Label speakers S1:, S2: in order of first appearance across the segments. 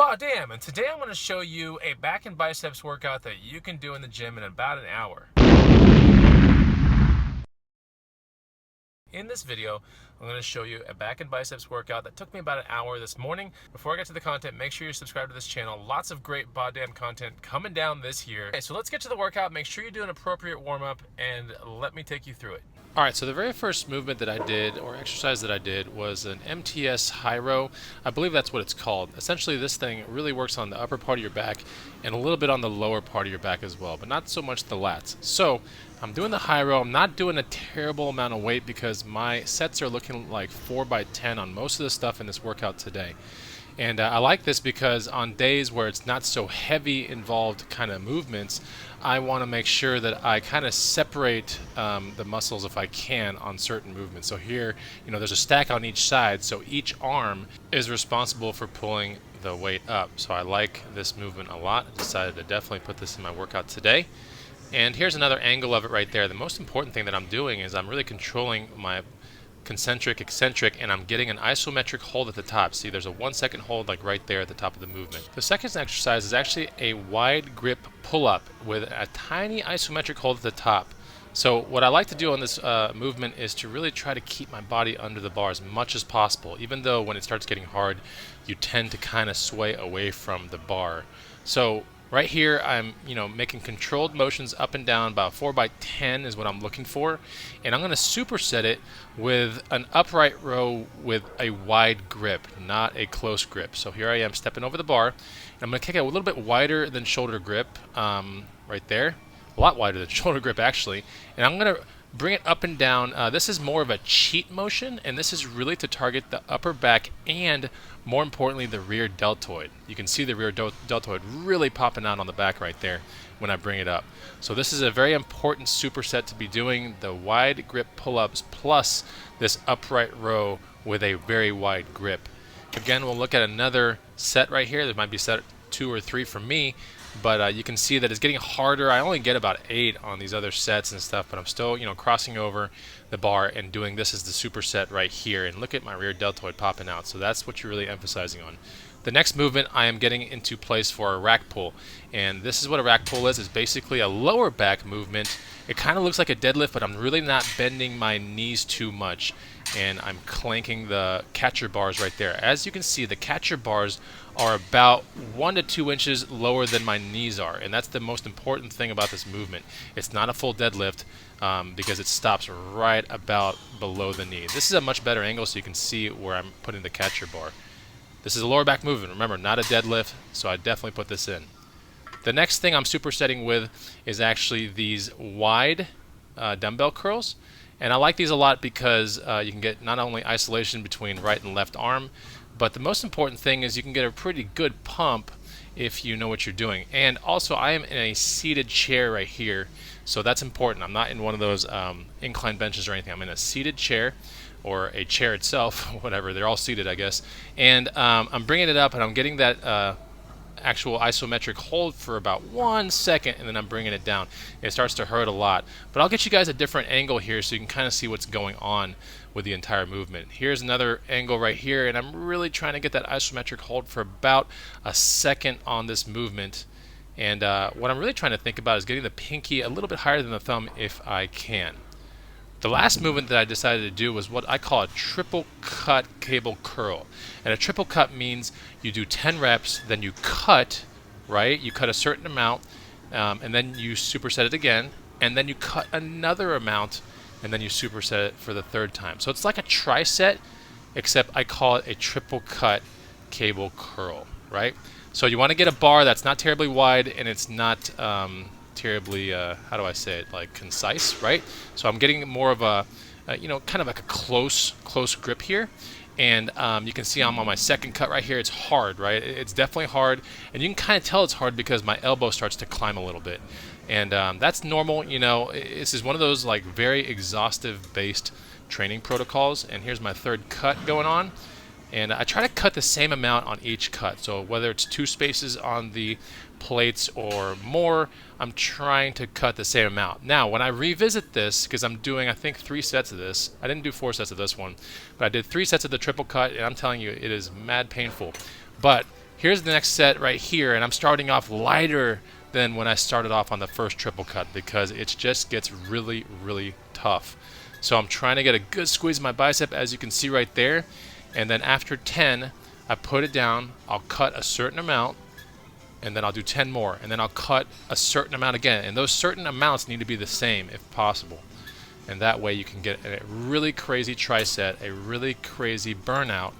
S1: BODDAMN, and today I'm going to show you a back and biceps workout that you can do in the gym in about an hour. In this video, I'm going to show you a back and biceps workout that took me about an hour this morning. Before I get to the content, make sure you're subscribed to this channel. Lots of great BODDAMN content coming down this year. Okay, so let's get to the workout. Make sure you do an appropriate warm-up and let me take you through it. Alright, so the very first movement that I did, or exercise that I did, was an MTS high row. I believe that's what it's called. Essentially, this thing really works on the upper part of your back and a little bit on the lower part of your back as well, but not so much the lats. So, I'm doing the high row. I'm not doing a terrible amount of weight because my sets are looking like 4x10 on most of the stuff in this workout today. And I like this because on days where it's not so heavy involved kind of movements, I want to make sure that I kind of separate the muscles if I can on certain movements. So here, there's a stack on each side, so each arm is responsible for pulling the weight up. So I like this movement a lot. I decided to definitely put this in my workout today. And here's another angle of it right there. The most important thing that I'm doing is I'm really controlling my concentric, eccentric, and I'm getting an isometric hold at the top. See, there's a 1 second hold like right there at the top of the movement. The second exercise is actually a wide grip pull-up with a tiny isometric hold at the top. So what I like to do on this movement is to really try to keep my body under the bar as much as possible, even though when it starts getting hard, you tend to kind of sway away from the bar. So right here, I'm making controlled motions up and down. About 4x10 is what I'm looking for, and I'm going to superset it with an upright row with a wide grip, not a close grip. So here I am stepping over the bar, and I'm going to kick it a little bit wider than shoulder grip, right there, a lot wider than shoulder grip actually, and I'm going to bring it up and down. This is more of a cheat motion, and this is really to target the upper back and, more importantly, the rear deltoid. You can see the rear deltoid really popping out on the back right there when I bring it up. So this is a very important superset to be doing, the wide grip pull-ups plus this upright row with a very wide grip. Again, we'll look at another set right here. There might be set 2 or 3 for me, but you can see that it's getting harder. I only get about 8 on these other sets and stuff, but I'm still, crossing over the bar and doing this as the superset right here. And look at my rear deltoid popping out. So that's what you're really emphasizing on. The next movement I am getting into place for a rack pull, and this is what a rack pull is. It's basically a lower back movement. It kind of looks like a deadlift, but I'm really not bending my knees too much, and I'm clanking the catcher bars right there. As you can see, the catcher bars are about 1 to 2 inches lower than my knees are, and that's the most important thing about this movement. It's not a full deadlift because it stops right about below the knee. This is a much better angle so you can see where I'm putting the catcher bar. This is a lower back movement, remember, not a deadlift, so I definitely put this in. The next thing I'm supersetting with is actually these wide dumbbell curls. And I like these a lot because you can get not only isolation between right and left arm, but the most important thing is you can get a pretty good pump if you know what you're doing. And also, I am in a seated chair right here, so that's important. I'm not in one of those incline benches or anything. I'm in a seated chair, or a chair itself, whatever. They're all seated, I guess. And I'm bringing it up, and I'm getting that actual isometric hold for about 1 second, and then I'm bringing it down. It starts to hurt a lot, but I'll get you guys a different angle here so you can kind of see what's going on with the entire movement. Here's another angle right here, and I'm really trying to get that isometric hold for about a second on this movement. And what I'm really trying to think about is getting the pinky a little bit higher than the thumb if I can. The last movement that I decided to do was what I call a triple cut cable curl. And a triple cut means you do 10 reps, then you cut, right? You cut a certain amount, and then you superset it again, and then you cut another amount, and then you superset it for the 3rd time. So it's like a tricep, except I call it a triple cut cable curl, right? So you want to get a bar that's not terribly wide, and it's not terribly, how do I say it, like concise, right? So I'm getting more of a, kind of like a close grip here. And you can see I'm on my second cut right here. It's hard, right? It's definitely hard. And you can kind of tell it's hard because my elbow starts to climb a little bit. And that's normal, This is one of those like very exhaustive based training protocols. And here's my 3rd cut going on. And I try to cut the same amount on each cut. So whether it's 2 spaces on the plates or more, I'm trying to cut the same amount. Now, when I revisit this, because I'm doing, I think, 3 sets of this. I didn't do 4 sets of this one, but I did 3 sets of the triple cut, and I'm telling you, it is mad painful. But Here's the next set right here, and I'm starting off lighter than when I started off on the first triple cut because it just gets really, really tough. So I'm trying to get a good squeeze of my bicep, as you can see right there, and then after 10, I put it down, I'll cut a certain amount, and then I'll do 10 more, and then I'll cut a certain amount again, and those certain amounts need to be the same if possible. And that way you can get a really crazy tricep, a really crazy burnout,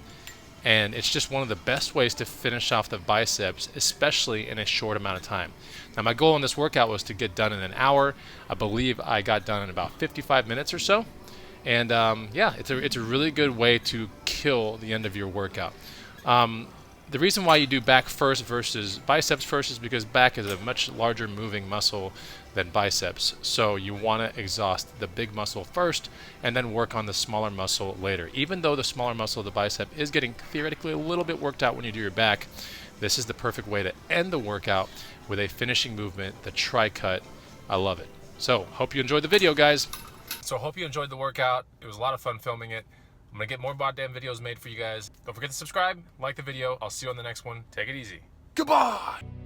S1: and it's just one of the best ways to finish off the biceps, especially in a short amount of time. Now my goal in this workout was to get done in an hour. I believe I got done in about 55 minutes or so. And yeah, it's a really good way to kill the end of your workout. The reason why you do back first versus biceps first is because back is a much larger moving muscle than biceps. So you want to exhaust the big muscle first and then work on the smaller muscle later. Even though the smaller muscle of the bicep is getting theoretically a little bit worked out when you do your back, this is the perfect way to end the workout with a finishing movement, the tri-cut. I love it. So hope you enjoyed the video, guys. So hope you enjoyed the workout. It was a lot of fun filming it. I'm going to get more BODDAMN videos made for you guys. Don't forget to subscribe, like the video. I'll see you on the next one. Take it easy. Goodbye!